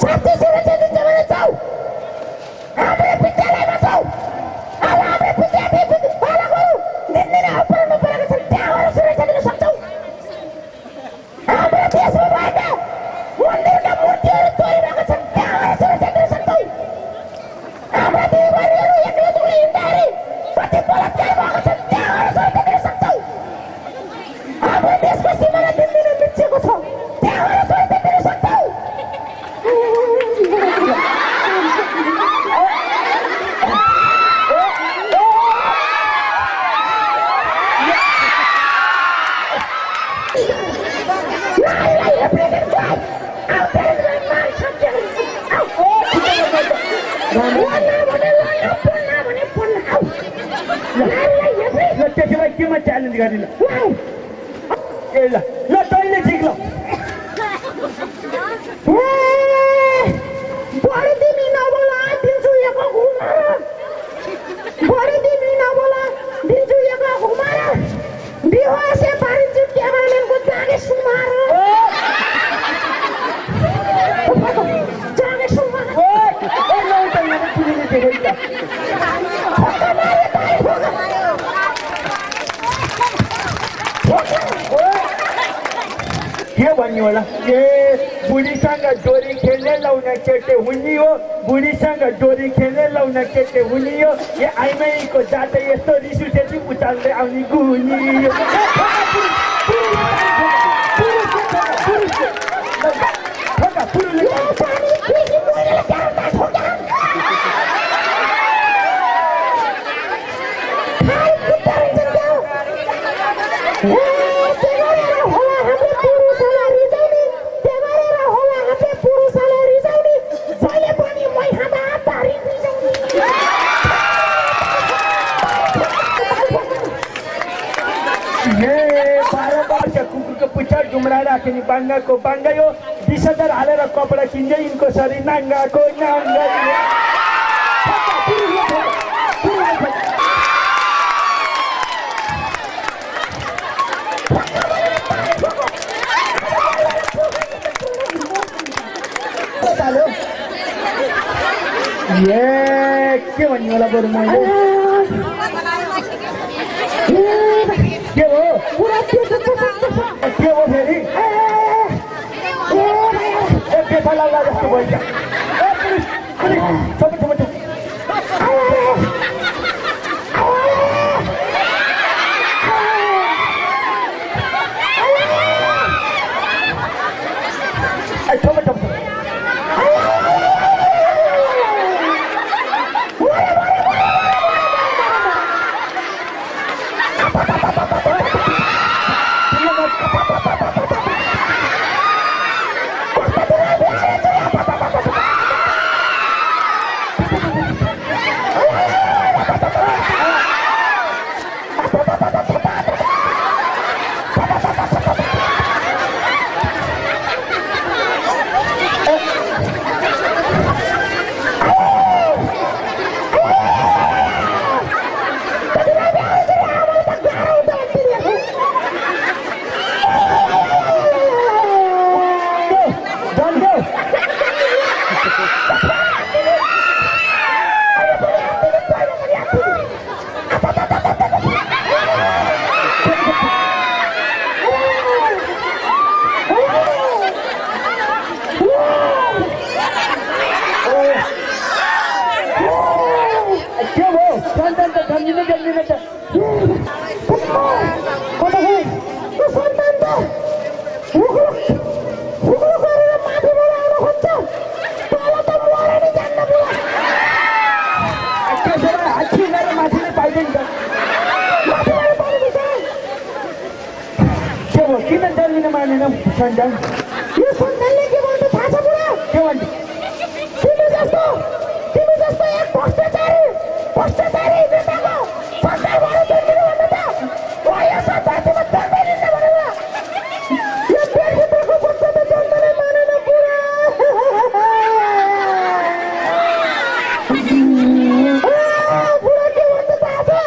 साथी सुरक्षा दिन्छ भने जाऊ हाम्रो विद्यालयमा जाऊ अब हाम्रो विद्यार्थी बालकहरू दिनदिनै अपहरण परेका छन् त्यहाँबाट सुरक्षा दिन सक्छौ हाम्रो देशमा भएका मन्दिरका मूर्तिहरू तोडिरहेका छन् त्यहाँबाट सुरक्षा दिन सक्छौ हाम्रा दिदीबहिनीहरू एक्लै दुक्लै हिँड्दाखेरि कति बलात्कार भएको छन् त्यहाँबाट सुरक्षा दिन सक्छौ हाम्रो देशको सीमाना दिनदिनै मिचिएको छ त्यहाँबाट सुरक्षा दिन सक्छौ त्यसलाई केमा च्यालेन्ज गरिन ए ल ल तैँले जिक्ल बढी तिमी नबोला दिन्छु एक घुमाएर बढी तिमी नबोला दिन्छु एक घुमाएर बिहासे पारिन्छु क्यामेराम्यानको जागे सुमार जागे सुमार के भन्यो होला ए बुढीसँग डोरी खेल्ने लाउन केटे हुने हो बुढीसँग डोरी खेल्ने लाउन केटे हुने हो ए आइमाईको जात यस्तो रिस उठेपछि उचाल्दै आउने गुनी कुकुरको पुच्छर डुम्रा राख्ने बाङ्गाको बाङ्गा यो 20,000 हालेर कपडा किन्दै यिनको शरीर नाङ्गाको नाङ्गा के भन्नु होला बरु मैले के हो फेरि ए पेसा लाग्ला जस्तो भइन्छ सन्तान यो सन्तानले के भन्छ थाहा छ बुढा के भन्छ तिमी जस्तो एक भ्रष्टाचारी नेताको सरकारबाट जन्मिनु भन्दा त यो सरकारमा जन्मै दिन्न भनेर यो देशभित्रको बच्चा त जन्मनै मानेन बुढा बुढा के भन्छ थाहा छ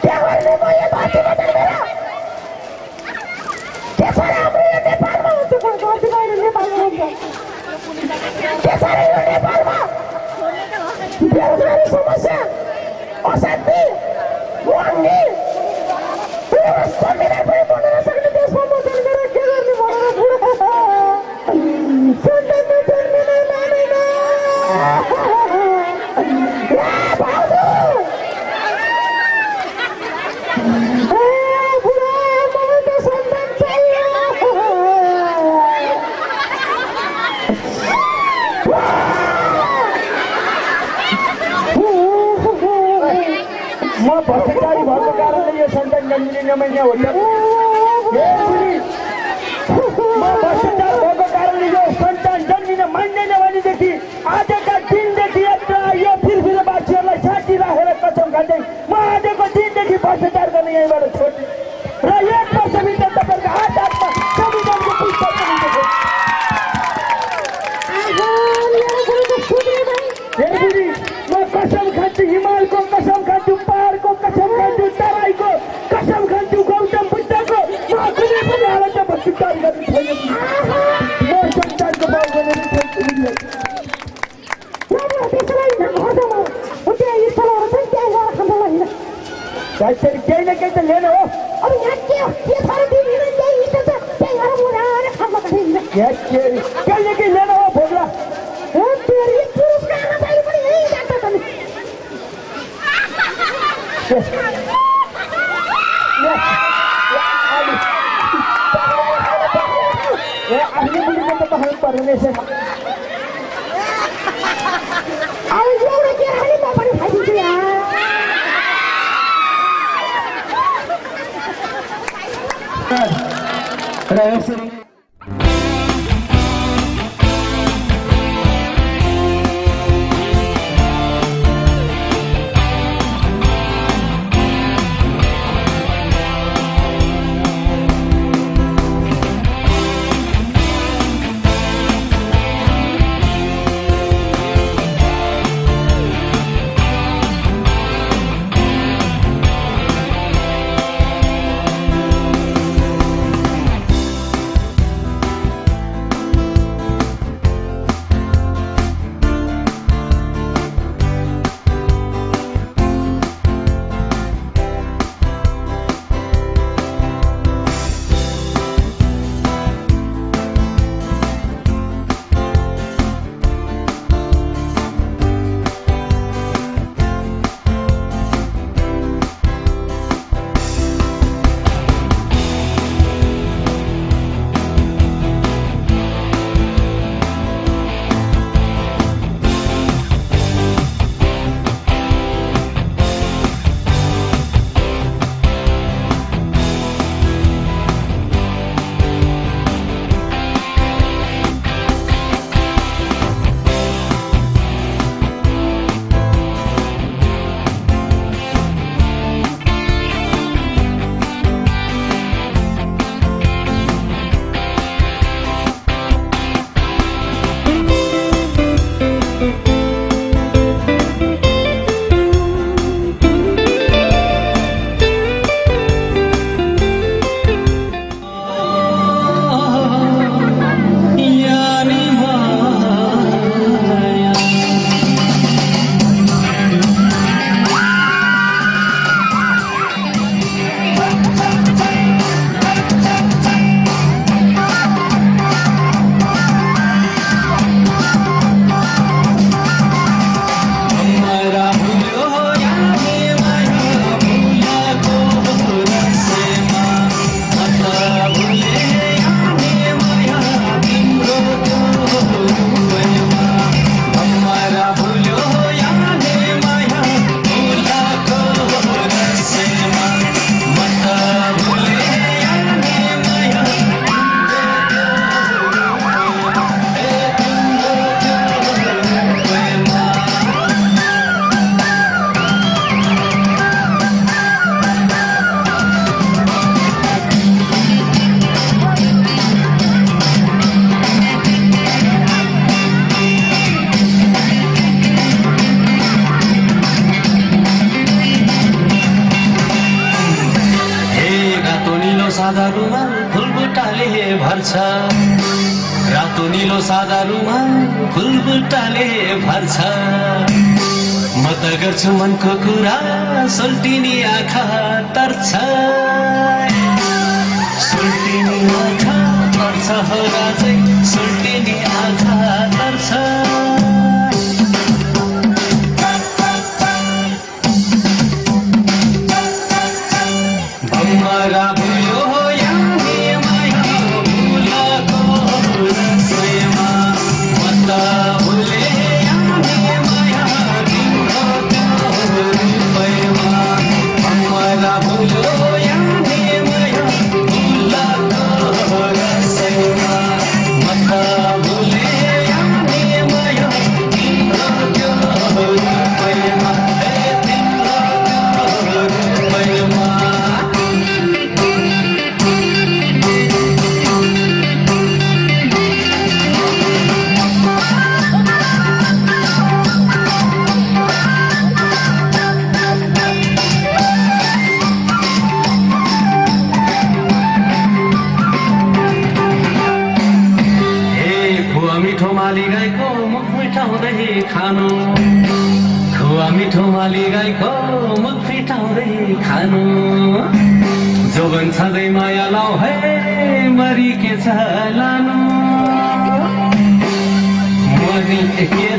के गर्ने म यो धरतीमा जन्मेर त्यसो हाम्रो यो नेपालमा हुन्छ त्यसरी यो नेपालमा बेरोजगारी समस्या अशान्ति महँगी संविधान पनि बन्न नसक्ने देशमा बसेर मेरो के गर्ने भनेर बुढा सन्तानले जन्मिनै मानेन भाउजू बुढा मलाई त सन्तान चाहियो म भ्रष्टाचारी भएको कारणले यो सन्तान जन्मिने नमान्ने हो म भ्रष्टाचार भएको कारणले यो सन्तान जन्मिन मान्दैन भनेदेखि आजका दिनदेखि यो फिरफिरवासीहरूलाई साथी राखेर कसम खाँदै म आजको दिनदेखि भ्रष्टाचार गर्ने यहीँबाट छोड्छु र 1 वर्षभित्र तपाईँहरूको हातमा संविधानको पुस्तक बुढी म कसम खान्छु हिमालको कसम खान्छु पहाडको कसम खान्छु तराईको कसम खान्छु गौतम बुद्धको म कुनै पनि हालतमा भ्रष्टाचार गर्ने छैन म संसारको बाउ बनेर केही न केही त लिएन हो केही न केही लिएन हो भोग्ला आफ्नै बुढीको त पखाल्नु पर्ने रहेछ र यसरी सादा रुमाल फुलबुटाले भर्छ बाटो निलो सादा रुमाल फुलबुट्टाले भर्छ म त गर्छु मनको कुरा सोल्टिनी आँखा तर्छ सोल्टिनी आँखा तर्छ हो राजै सोल्टिनी आँखा तर्छ भमरा भयो यामी माया भुलको रसैमा म त भुले यामी माया तिम्रो रूपैमा भमरा भयो यामी माया भुलको रसैमा म त भुले यामी माया तिम्रो रूपैमा तिम्रो रूपैमा माली गाईको मुख मिठाउँदै खानु खुवा मिठो माली गाईको मुख मिठाउँदै खानु जोबन छँदै माया लाउ है मरी के छ लानु मरी के